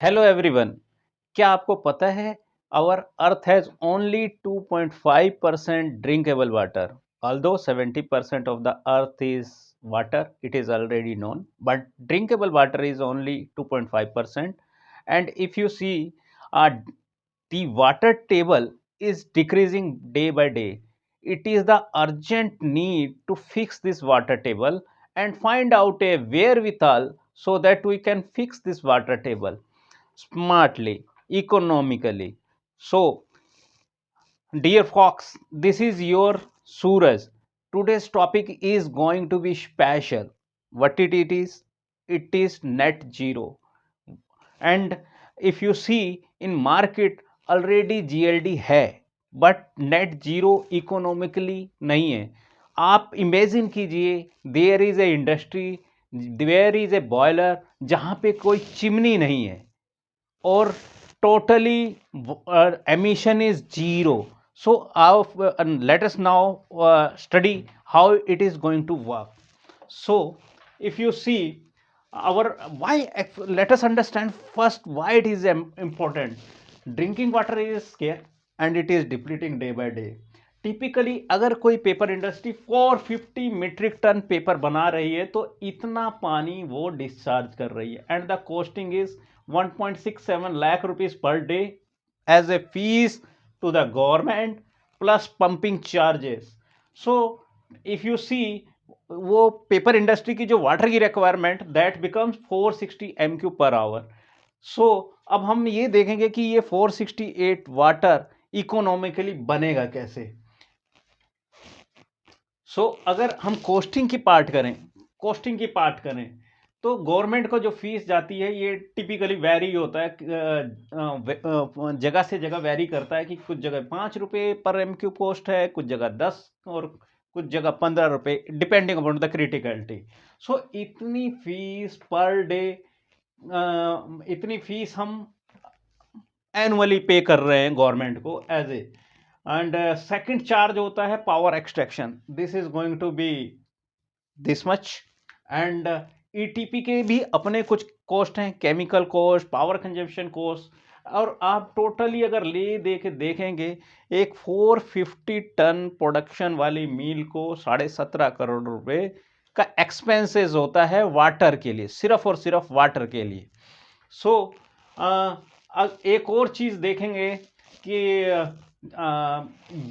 Hello everyone. क्या आपको पता है our earth has only 2.5% drinkable water? Although 70% of the earth is water, it is already known, but drinkable water is only 2.5%. And if you see, uh, the water table is decreasing day by day. It is the urgent need to fix this water table and find out a wherewithal so that we can fix this water table smartly, economically. So, dear Fox, this is your Suraj. Today's topic is going to be special. What it is? It is net zero. And if you see in market already GLD है, but net zero economically नहीं है. आप imagine कीजिए, there is a industry, there is a boiler जहाँ पे कोई chimney नहीं है or totally emission is zero. So let us now study how it is going to work. So if you see our why, let us understand first why it is important. Drinking water is scarce and it is depleting day by day. Typically अगर कोई paper industry 450 metric ton paper बना रही है तो इतना पानी वो discharge कर रही है and the costing is 1.67 lakh rupees per day as a fee to the government plus pumping charges. So if you see, वो पेपर इंडस्ट्री की जो वाटर की requirement that becomes 460 MQ per hour. So अब हम ये देखेंगे कि ये 468 वाटर इकोनॉमिकली बनेगा कैसे. अगर हम कॉस्टिंग की पार्ट करें तो गवर्नमेंट को जो फीस जाती है ये टिपिकली वैरी होता है, जगह से जगह वैरी करता है कि कुछ जगह 5 रुपये पर MQ कॉस्ट है, कुछ जगह 10 और कुछ जगह 15 रुपये, डिपेंडिंग अपॉन द क्रिटिकलिटी. इतनी फीस पर डे, इतनी फीस हम एनुअली पे कर रहे हैं गवर्नमेंट को as a. And second charge होता है power extraction. This is going to be this much. And ETP के भी अपने कुछ कॉस्ट हैं, chemical cost, power consumption cost. और आप टोटली अगर देखेंगे, एक 450 टन प्रोडक्शन वाली मिल को 17.5 करोड़ रुपए का एक्सपेंसेस होता है वाटर के लिए, सिर्फ और सिर्फ वाटर के लिए. सो एक और चीज देखेंगे कि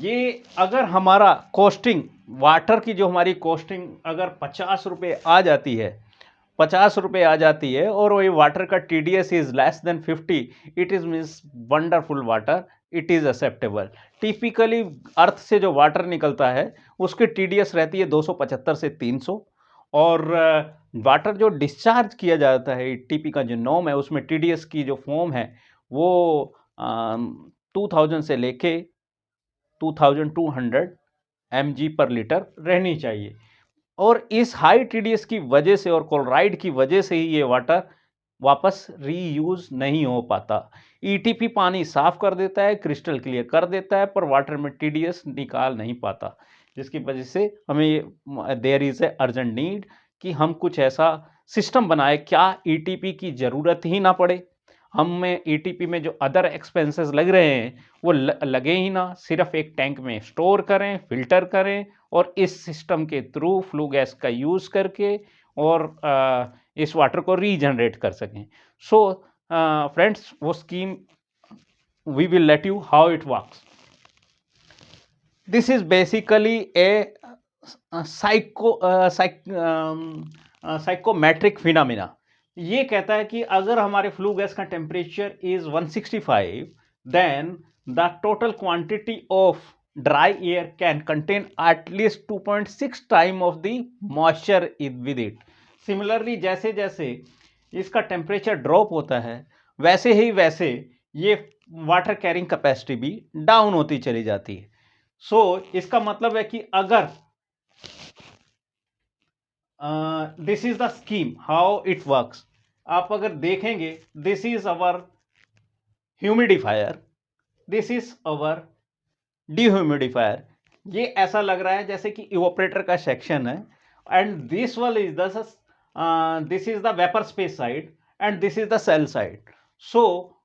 ये अगर हमारा कॉस्टिंग, वाटर की जो हमारी कॉस्टिंग अगर 50 रुपये आ जाती है, 50 रुपये आ जाती है और वही वाटर का TDS is less than 50, it is means wonderful water, it is acceptable. Typically earth से जो वाटर निकलता है उसकी TDS रहती है 275 से 300, और वाटर जो डिस्चार्ज किया जाता है टीपी का जो नॉर्म है उसमें TDS की जो फॉर्म है वो 2000 से लेके 2200 mg पर लीटर रहनी चाहिए. और इस हाई TDS की वजह से और क्लोराइड की वजह से ही ये वाटर वापस रीयूज नहीं हो पाता. ETP पानी साफ कर देता है, क्रिस्टल क्लियर कर देता है, पर वाटर में TDS निकाल नहीं पाता, जिसकी वजह से हमें there is a urgent need कि हम कुछ ऐसा सिस्टम बनाए क्या ETP की ज़रूरत ही ना पड़े. हमें ETP में जो अदर एक्सपेंसेस लग रहे हैं वो लगे ही ना, सिर्फ एक टैंक में स्टोर करें, फिल्टर करें और इस सिस्टम के थ्रू फ्लू गैस का यूज़ करके और इस वाटर को रीजनरेट कर सकें. सो फ्रेंड्स, वो scheme we will let you how it works. This is basically a psychrometric phenomena. ये कहता है कि अगर हमारे फ्लू गैस का temperature is 165, then the total quantity of dry air can contain at least 2.6 time of the moisture with it. Similarly जैसे जैसे इसका टेम्परेचर ड्रॉप होता है वैसे ही वैसे ये वाटर कैरिंग कैपेसिटी भी डाउन होती चली जाती है. इसका मतलब है कि अगर this is the scheme how it works. आप अगर देखेंगे, this is our humidifier, this is our dehumidifier. ये ऐसा लग रहा है जैसे कि इवोपरेटर का सेक्शन है, and this is the vapour space side and this is the shell side. So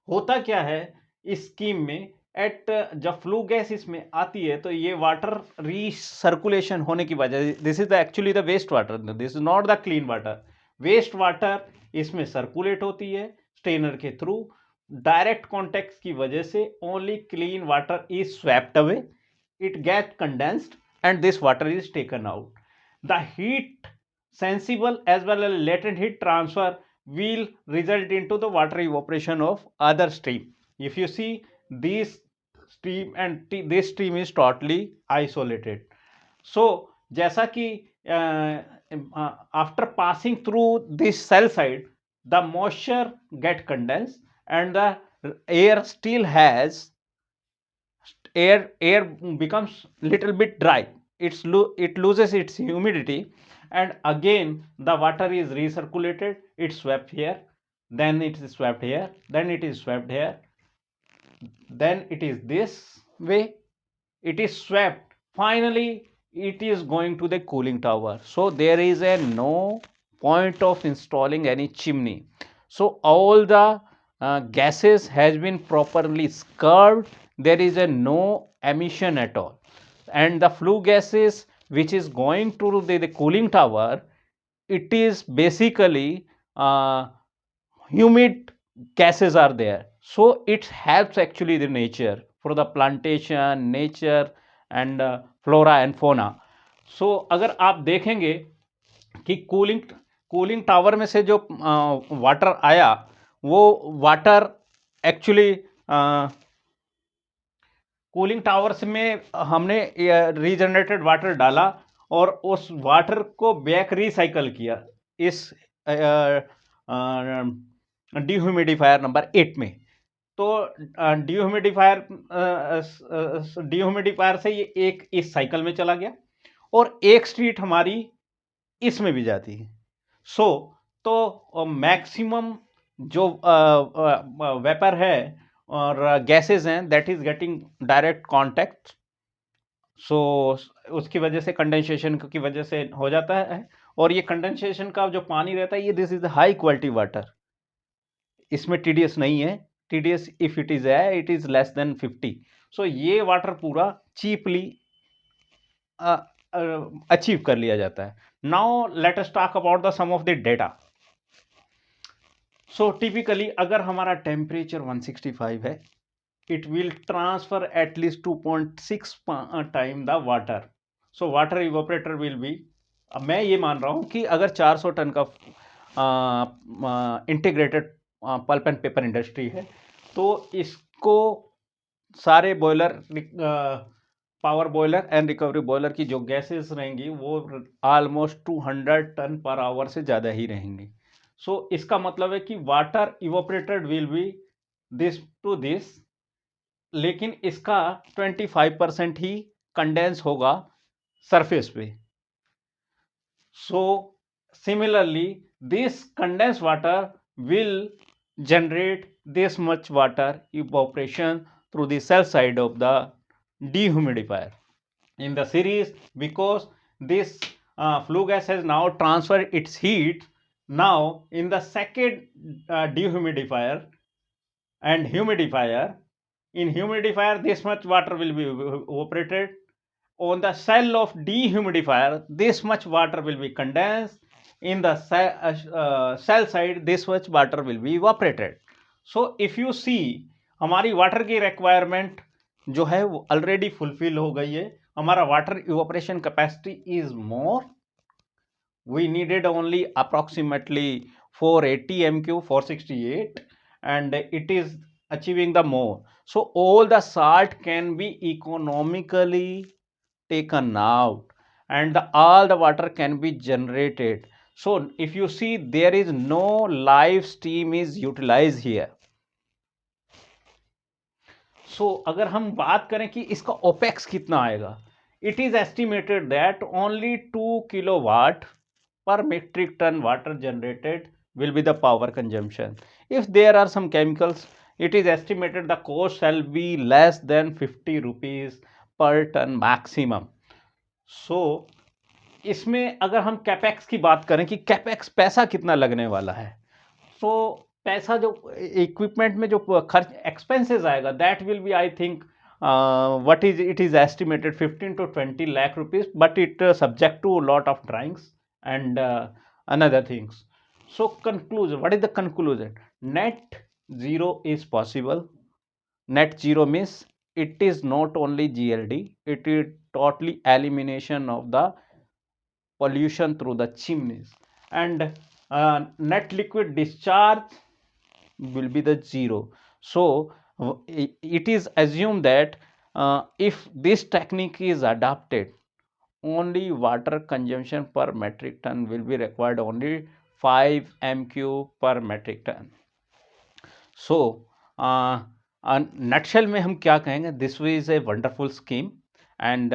होता क्या है इस स्कीम में, एट जब फ्लू गैस इसमें आती है तो ये वाटर रीसर्कुलेशन होने की वजह, this is the actually the waste water, this is not the clean water, waste water इसमें सर्कुलेट होती है स्ट्रेनर के थ्रू, डायरेक्ट कॉन्टेक्ट की वजह से only clean water is swept away, it gets condensed and this water is taken out. The heat sensible as well as latent heat transfer will result into the water evaporation of other stream. If you see this stream and this stream is totally isolated. So जैसा कि after passing through this cell side, the moisture get condensed and the air still has air becomes little bit dry, it loses its humidity, and again the water is recirculated, it's swept here, then it is swept here, then it is swept here, then it is this way, it is swept, finally it is going to the cooling tower. So there is a no point of installing any chimney. So all the gases has been properly scrubbed, there is a no emission at all, and the flue gases which is going to the cooling tower, it is basically humid gases are there, so it helps actually the nature for the plantation nature and flora and fauna. So अगर आप देखेंगे कि cooling tower में से जो water आया वो water actually cooling towers में हमने रीजनरेटेड वाटर डाला और उस वाटर को बैक रिसाइकल किया इस डिह्यूमिडिफायर नंबर 8 में। तो डिह्यूमिडिफायर से ये एक इस साइकिल में चला गया और एक स्ट्रीट हमारी इसमें भी जाती है। सो तो मैक्सिमम जो वेपर है और गैसेस हैं that is getting direct contact, so उसकी वजह से कंडेंसेशन की वजह से हो जाता है, और ये कंडेंसेशन का जो पानी रहता है ये this is high quality water, इसमें टीडीएस नहीं है, टीडीएस इफ इट इज है it is less than 50। So ये वाटर पूरा चीपली अचीव कर लिया जाता है। Now let us talk about the sum of the data. So typically अगर हमारा टेम्परेचर 165 है, it will transfer at least 2.6 time the water. So water evaporator will be, अब मैं ये मान रहा हूं कि अगर 400 टन का integrated pulp and paper industry है तो इसको सारे boiler power boiler and recovery boiler की जो गैसेस रहेंगी वो ऑलमोस्ट 200 टन पर आवर से ज़्यादा ही रहेंगी। सो इसका मतलब है कि water evaporated will be this to this, लेकिन इसका 25% ही कंडेंस होगा सरफेस पे। So similarly this condense water will generate this much water evaporation through the cell side of the dehumidifier in the series, because this flue gas has now transferred its heat. Now in the second dehumidifier and humidifier, in humidifier this much water will be evaporated, on the cell of dehumidifier this much water will be condensed, in the cell side this much water will be evaporated. So if you see हमारी water की requirement जो है वो already fulfil हो गई है, हमारा water evaporation capacity is more, we needed only approximately 480 mq 468 and it is achieving the more. So all the salt can be economically taken out and all the water can be generated. So if you see there is no live steam is utilized here. So अगर हम बात करें कि इसका opex कितना आएगा, it is estimated that only 2 kilowatt per metric ton water generated will be the power consumption. If there are some chemicals, it is estimated the cost shall be less than 50 rupees per ton maximum. So इसमें अगर हम capex की बात करें कि capex पैसा कितना लगने वाला है, so पैसा जो इक्विपमेंट में जो खर्च एक्सपेंसेस आएगा, that will be I think what is it is estimated 15 to 20 lakh rupees, but it subject to a lot of drawings and another things. So conclusion, what is the conclusion? Net zero is possible. Net zero means it is not only GLD, it is totally elimination of the pollution through the chimneys, and net liquid discharge will be the zero. So it is assumed that if this technique is adopted, only water consumption per metric ton will be required, only 5 mq per metric ton. So nutshell में हम क्या कहेंगे, this is a wonderful scheme and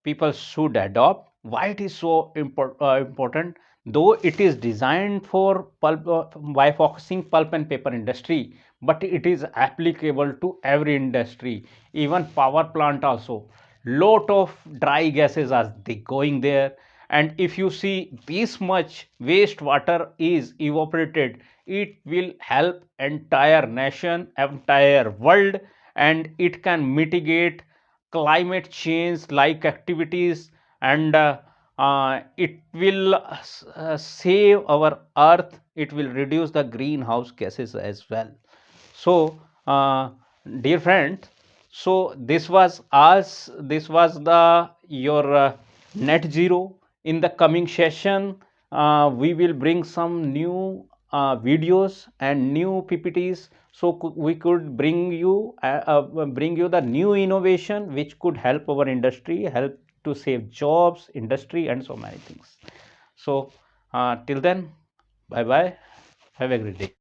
people should adopt. Why it is so important? Though it is designed for pulp, by focusing pulp and paper industry, but it is applicable to every industry, even power plant also. Lot of dry gases are going there, and if you see this much wastewater is evaporated, it will help entire nation, entire world, and it can mitigate climate change like activities, and it will save our earth, it will reduce the greenhouse gases as well. So dear friend, so this was the your net zero. In the coming session we will bring some new videos and new ppts, so we could bring you the new innovation which could help our industry, help to save jobs, industry, and so many things. So till then, bye bye, have a great day.